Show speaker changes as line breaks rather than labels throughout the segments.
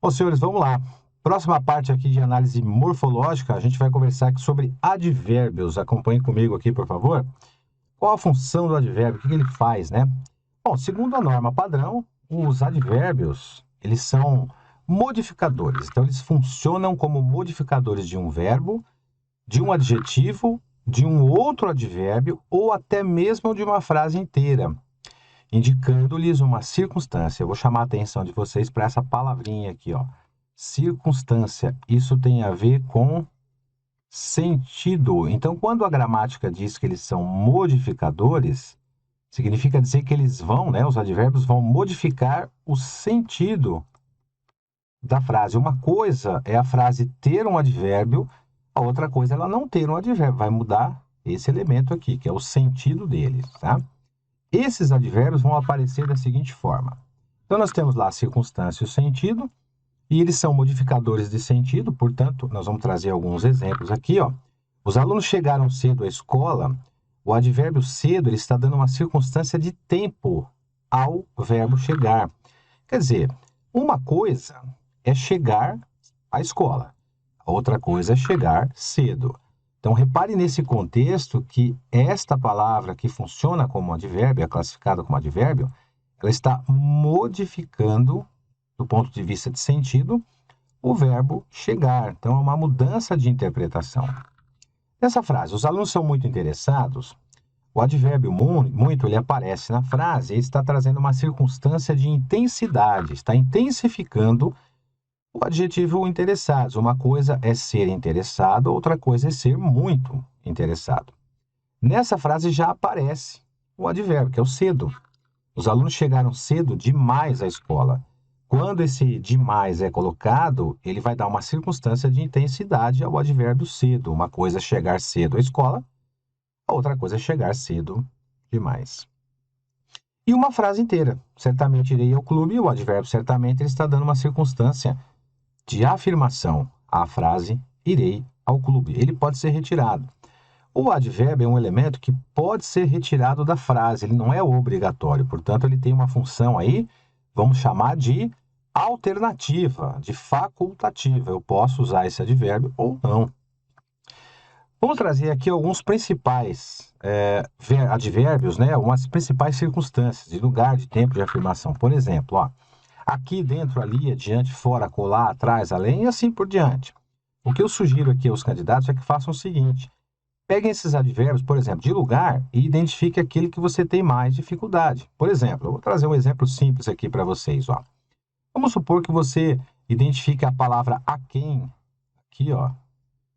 Bom, senhores, vamos lá. Próxima parte aqui de análise morfológica, a gente vai conversar aqui sobre advérbios. Acompanhe comigo aqui, por favor. Qual a função do advérbio? O que ele faz, né? Bom, segundo a norma padrão, os advérbios, eles são modificadores. Então, eles funcionam como modificadores de um verbo, de um adjetivo, de um outro advérbio ou até mesmo de uma frase inteira, indicando-lhes uma circunstância. Eu vou chamar a atenção de vocês para essa palavrinha aqui, ó. Circunstância. Isso tem a ver com sentido. Então, quando a gramática diz que eles são modificadores, significa dizer que eles vão, né, os advérbios vão modificar o sentido da frase. Uma coisa é a frase ter um advérbio, a outra coisa é ela não ter um advérbio. Vai mudar esse elemento aqui, que é o sentido deles, tá? Esses advérbios vão aparecer da seguinte forma. Então, nós temos lá a circunstância e o sentido, e eles são modificadores de sentido, portanto, nós vamos trazer alguns exemplos aqui, ó. Os alunos chegaram cedo à escola, o advérbio cedo ele está dando uma circunstância de tempo ao verbo chegar. Quer dizer, uma coisa é chegar à escola, a outra coisa é chegar cedo. Então, repare nesse contexto que esta palavra que funciona como advérbio, é classificada como advérbio, ela está modificando, do ponto de vista de sentido, o verbo chegar. Então, é uma mudança de interpretação. Nessa frase, os alunos são muito interessados. O advérbio muito, ele aparece na frase e está trazendo uma circunstância de intensidade, está intensificando o adjetivo interessados. Uma coisa é ser interessado, outra coisa é ser muito interessado. Nessa frase já aparece o advérbio, que é o cedo. Os alunos chegaram cedo demais à escola. Quando esse demais é colocado, ele vai dar uma circunstância de intensidade ao advérbio cedo. Uma coisa é chegar cedo à escola, a outra coisa é chegar cedo demais. E uma frase inteira. Certamente irei ao clube. O advérbio certamente ele está dando uma circunstância de afirmação à frase irei ao clube. Ele pode ser retirado. O advérbio é um elemento que pode ser retirado da frase, ele não é obrigatório, portanto, ele tem uma função aí, vamos chamar de alternativa, de facultativa. Eu posso usar esse advérbio ou não. Vamos trazer aqui alguns principais advérbios, né? Umas principais circunstâncias de lugar, de tempo de afirmação. Por exemplo, ó, aqui, dentro, ali, adiante, fora, colar, atrás, além e assim por diante. O que eu sugiro aqui aos candidatos é que façam o seguinte: peguem esses advérbios, por exemplo, de lugar e identifique aquele que você tem mais dificuldade. Por exemplo, eu vou trazer um exemplo simples aqui para vocês, ó. Vamos supor que você identifique a palavra a quem, aqui, ó,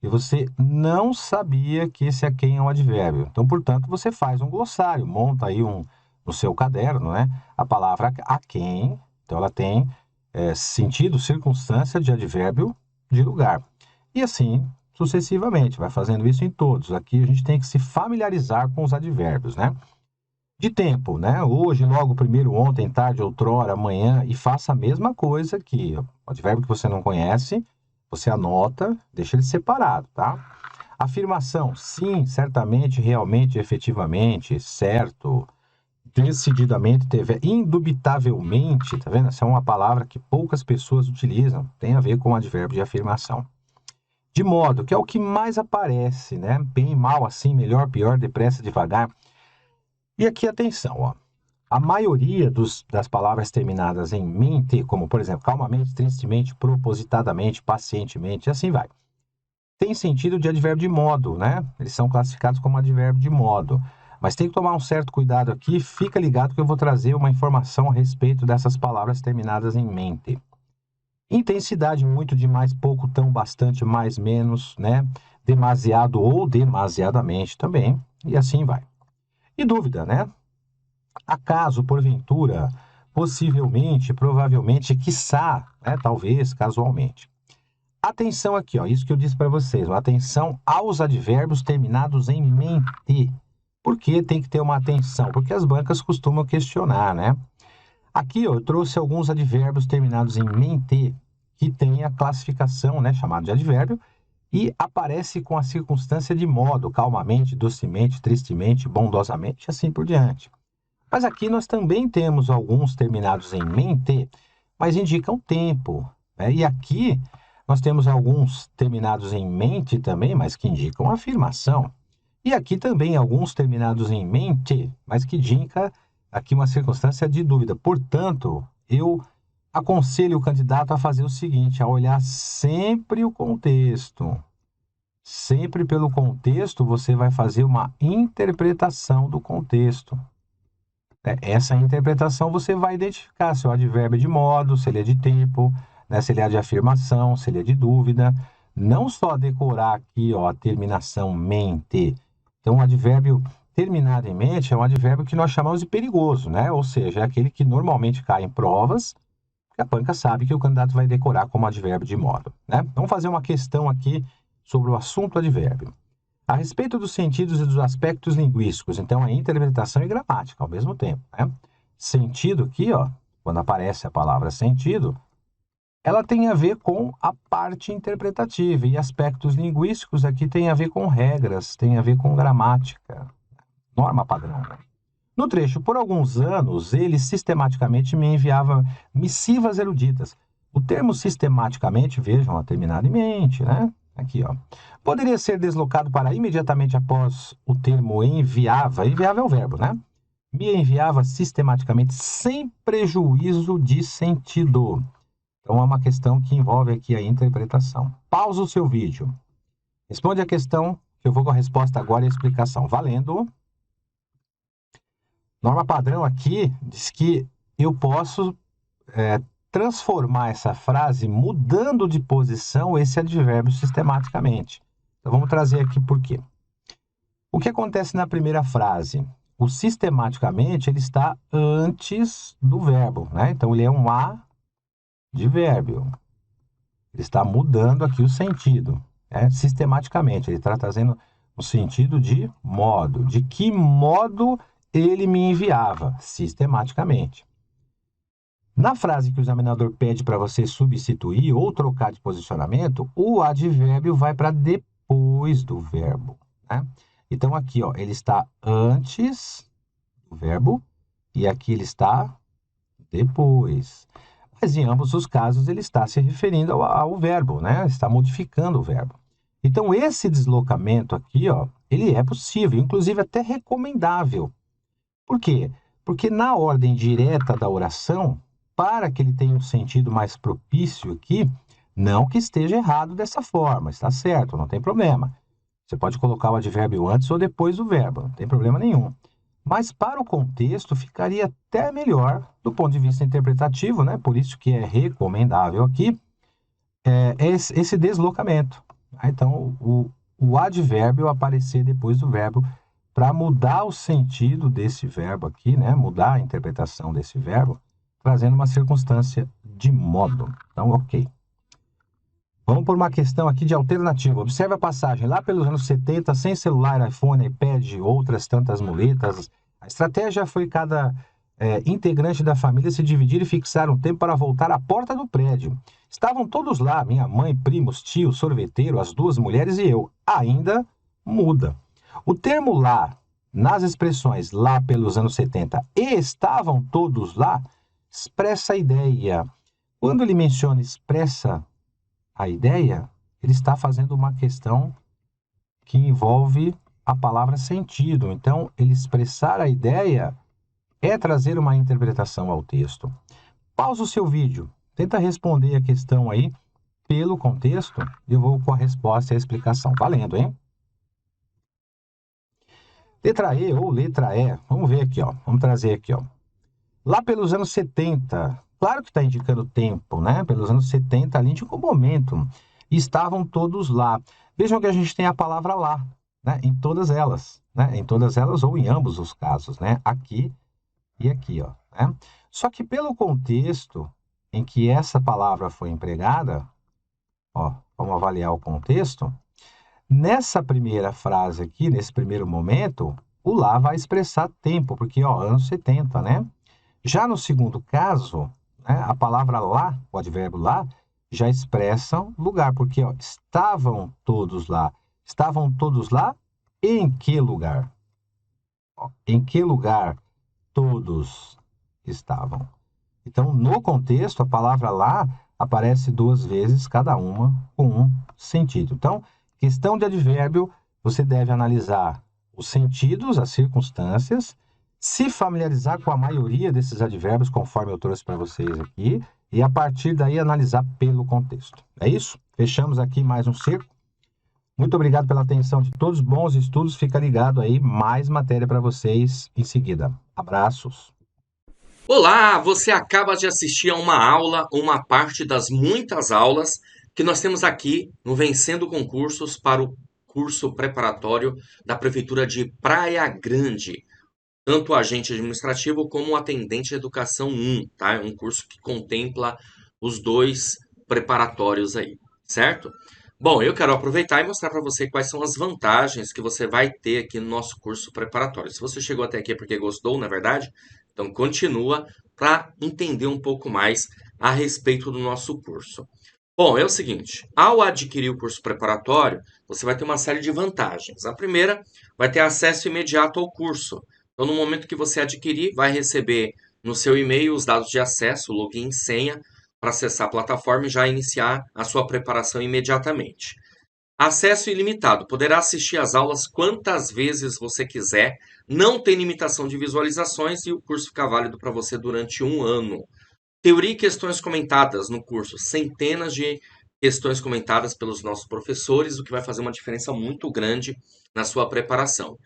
e você não sabia que esse a quem é um advérbio. Então, portanto, você faz um glossário, monta aí no seu caderno, né, a palavra a quem. Então, ela tem sentido, circunstância de advérbio de lugar. E assim sucessivamente, vai fazendo isso em todos. Aqui a gente tem que se familiarizar com os advérbios, né? De tempo, né? Hoje, logo, primeiro, ontem, tarde, outrora, amanhã, e faça a mesma coisa aqui. O advérbio que você não conhece, você anota, deixa ele separado, tá? Afirmação: sim, certamente, realmente, efetivamente, certo, decididamente, teve, indubitavelmente, tá vendo? Essa é uma palavra que poucas pessoas utilizam, tem a ver com o advérbio de afirmação. De modo, que é o que mais aparece, né? Bem, mal, assim, melhor, pior, depressa, devagar. E aqui, atenção, ó. A maioria das palavras terminadas em mente, como, por exemplo, calmamente, tristemente, propositadamente, pacientemente, e assim vai, tem sentido de advérbio de modo, né? Eles são classificados como advérbio de modo. Mas tem que tomar um certo cuidado aqui. Fica ligado que eu vou trazer uma informação a respeito dessas palavras terminadas em mente. Intensidade, muito, demais, pouco, tão, bastante, mais, menos, né? Demasiado ou demasiadamente também, e assim vai. E dúvida, né? Acaso, porventura, possivelmente, provavelmente, quiçá, né? Talvez, casualmente. Atenção aqui, ó, isso que eu disse para vocês, ó, atenção aos advérbios terminados em mente. Por que tem que ter uma atenção? Porque as bancas costumam questionar, né? Aqui, ó, eu trouxe alguns advérbios terminados em mente que tem a classificação, né, chamada de advérbio, e aparece com a circunstância de modo, calmamente, docemente, tristemente, bondosamente, assim por diante. Mas aqui nós também temos alguns terminados em mente, mas indicam tempo, né? E aqui nós temos alguns terminados em mente também, mas que indicam afirmação. E aqui também alguns terminados em mente, mas que indica aqui uma circunstância de dúvida. Portanto, eu aconselho o candidato a fazer o seguinte, a olhar sempre o contexto. Sempre pelo contexto, você vai fazer uma interpretação do contexto. Essa interpretação você vai identificar se o advérbio é de modo, se ele é de tempo, né, se ele é de afirmação, se ele é de dúvida. Não só decorar aqui, ó, a terminação mente. Então, o advérbio terminado em mente é um advérbio que nós chamamos de perigoso, né? Ou seja, é aquele que normalmente cai em provas, que a banca sabe que o candidato vai decorar como advérbio de modo, né? Vamos fazer uma questão aqui sobre o assunto advérbio. A respeito dos sentidos e dos aspectos linguísticos, então é interpretação e gramática ao mesmo tempo, né? Sentido aqui, ó, quando aparece a palavra sentido, ela tem a ver com a parte interpretativa e aspectos linguísticos aqui tem a ver com regras, tem a ver com gramática, norma padrão. No trecho, por alguns anos, ele sistematicamente me enviava missivas eruditas. O termo sistematicamente, vejam, ó, terminado em mente, né? Aqui, ó. Poderia ser deslocado para imediatamente após o termo enviava. Enviava é o verbo, né? Me enviava sistematicamente sem prejuízo de sentido. Então, é uma questão que envolve aqui a interpretação. Pausa o seu vídeo. Responde a questão, que eu vou com a resposta agora e a explicação. Valendo. Norma padrão aqui diz que eu posso transformar essa frase mudando de posição esse advérbio sistematicamente. Então, vamos trazer aqui por quê. O que acontece na primeira frase? O sistematicamente, ele está antes do verbo, né? Então, ele é um advérbio. Ele está mudando aqui o sentido, né? Sistematicamente. Ele está trazendo o sentido de modo. De que modo ele me enviava? Sistematicamente. Na frase que o examinador pede para você substituir ou trocar de posicionamento, o advérbio vai para depois do verbo, né? Então, aqui, ó, ele está antes do verbo e aqui ele está depois. Mas em ambos os casos ele está se referindo ao verbo, né? Está modificando o verbo. Então, esse deslocamento aqui, ó, ele é possível, inclusive até recomendável. Por quê? Porque na ordem direta da oração, para que ele tenha um sentido mais propício aqui, não que esteja errado dessa forma, está certo, não tem problema. Você pode colocar o advérbio antes ou depois do verbo, não tem problema nenhum. Mas para o contexto ficaria até melhor do ponto de vista interpretativo, né? Por isso que é recomendável aqui esse deslocamento. Então, o advérbio aparecer depois do verbo para mudar o sentido desse verbo aqui, né? Mudar a interpretação desse verbo, trazendo uma circunstância de modo. Então, ok. Vamos por uma questão aqui de alternativa. Observe a passagem. Lá pelos anos 70, sem celular, iPhone, iPad, outras tantas muletas, a estratégia foi cada integrante da família se dividir e fixar um tempo para voltar à porta do prédio. Estavam todos lá, minha mãe, primos, tio, sorveteiro, as duas mulheres e eu. Ainda muda. O termo lá, nas expressões lá pelos anos 70 e estavam todos lá, expressa a ideia. Quando ele menciona expressa a ideia, ele está fazendo uma questão que envolve a palavra sentido. Então, ele expressar a ideia é trazer uma interpretação ao texto. Pausa o seu vídeo, tenta responder a questão aí pelo contexto e eu vou com a resposta e a explicação. Valendo, hein? Letra E ou letra E, vamos ver aqui, ó. Vamos trazer aqui, ó. Lá pelos anos 70, claro que está indicando tempo, né? Pelos anos 70, ali indicou momento. E estavam todos lá. Vejam que a gente tem a palavra lá, né? Em todas elas, né? Em todas elas ou em ambos os casos, né? Aqui e aqui, ó. Né? Só que pelo contexto em que essa palavra foi empregada, ó, vamos avaliar o contexto. Nessa primeira frase aqui, nesse primeiro momento, o lá vai expressar tempo, porque, ó, anos 70, né? Já no segundo caso, né, a palavra lá, o advérbio lá, já expressa lugar, porque ó, estavam todos lá. Estavam todos lá em que lugar? Ó, em que lugar todos estavam? Então, no contexto, a palavra lá aparece 2 vezes cada uma com um sentido. Então, questão de advérbio, você deve analisar os sentidos, as circunstâncias, se familiarizar com a maioria desses advérbios, conforme eu trouxe para vocês aqui, e a partir daí analisar pelo contexto. É isso? Fechamos aqui mais um círculo. Muito obrigado pela atenção de todos, bons estudos. Fica ligado aí, mais matéria para vocês em seguida. Abraços.
Olá, você acaba de assistir a uma aula, uma parte das muitas aulas que nós temos aqui no Vencendo Concursos para o curso preparatório da Prefeitura de Praia Grande. Tanto o agente administrativo como o atendente de educação 1, tá? É um curso que contempla os dois preparatórios aí, certo? Bom, eu quero aproveitar e mostrar para você quais são as vantagens que você vai ter aqui no nosso curso preparatório. Se você chegou até aqui é porque gostou, na verdade, então continua para entender um pouco mais a respeito do nosso curso. Bom, é o seguinte, ao adquirir o curso preparatório, você vai ter uma série de vantagens. A primeira, vai ter acesso imediato ao curso. Então, no momento que você adquirir, vai receber no seu e-mail os dados de acesso, login e senha, para acessar a plataforma e já iniciar a sua preparação imediatamente. Acesso ilimitado. Poderá assistir às aulas quantas vezes você quiser. Não tem limitação de visualizações e o curso fica válido para você durante 1 ano. Teoria e questões comentadas no curso. Centenas de questões comentadas pelos nossos professores, o que vai fazer uma diferença muito grande na sua preparação.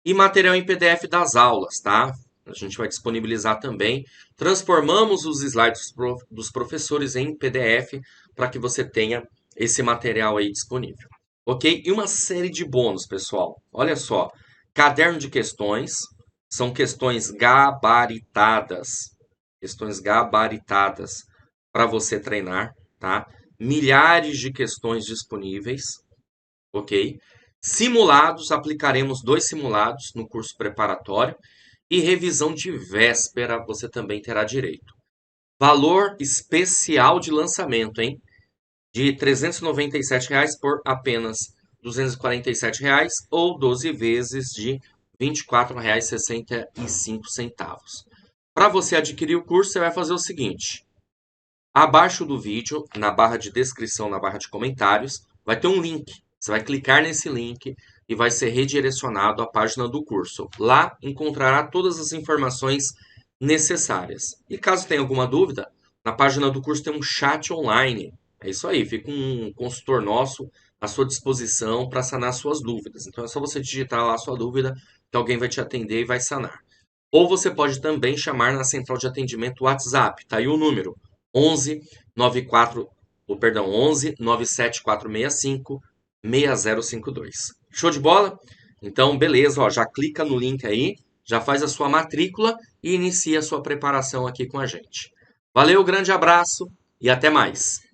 E material em PDF das aulas, tá? A gente vai disponibilizar também. Transformamos os slides dos professores em PDF para que você tenha esse material aí disponível. Ok? E uma série de bônus, pessoal. Olha só. Caderno de questões. São questões gabaritadas. Questões gabaritadas para você treinar, tá? Milhares de questões disponíveis. Ok? Simulados, aplicaremos 2 simulados no curso preparatório e revisão de véspera você também terá direito. Valor especial de lançamento, hein? De R$ 397 por apenas R$ 247 ou 12 vezes de R$ 24,65. Para você adquirir o curso, você vai fazer o seguinte: abaixo do vídeo, na barra de descrição, na barra de comentários, vai ter um link. Você vai clicar nesse link e vai ser redirecionado à página do curso. Lá encontrará todas as informações necessárias. E caso tenha alguma dúvida, na página do curso tem um chat online. É isso aí, fica um consultor nosso à sua disposição para sanar suas dúvidas. Então é só você digitar lá a sua dúvida que alguém vai te atender e vai sanar. Ou você pode também chamar na central de atendimento WhatsApp. Tá aí o número: 11 94, perdão, 11 97465 6052. Show de bola? Então, beleza, ó, já clica no link aí, já faz a sua matrícula e inicia a sua preparação aqui com a gente. Valeu, grande abraço e até mais.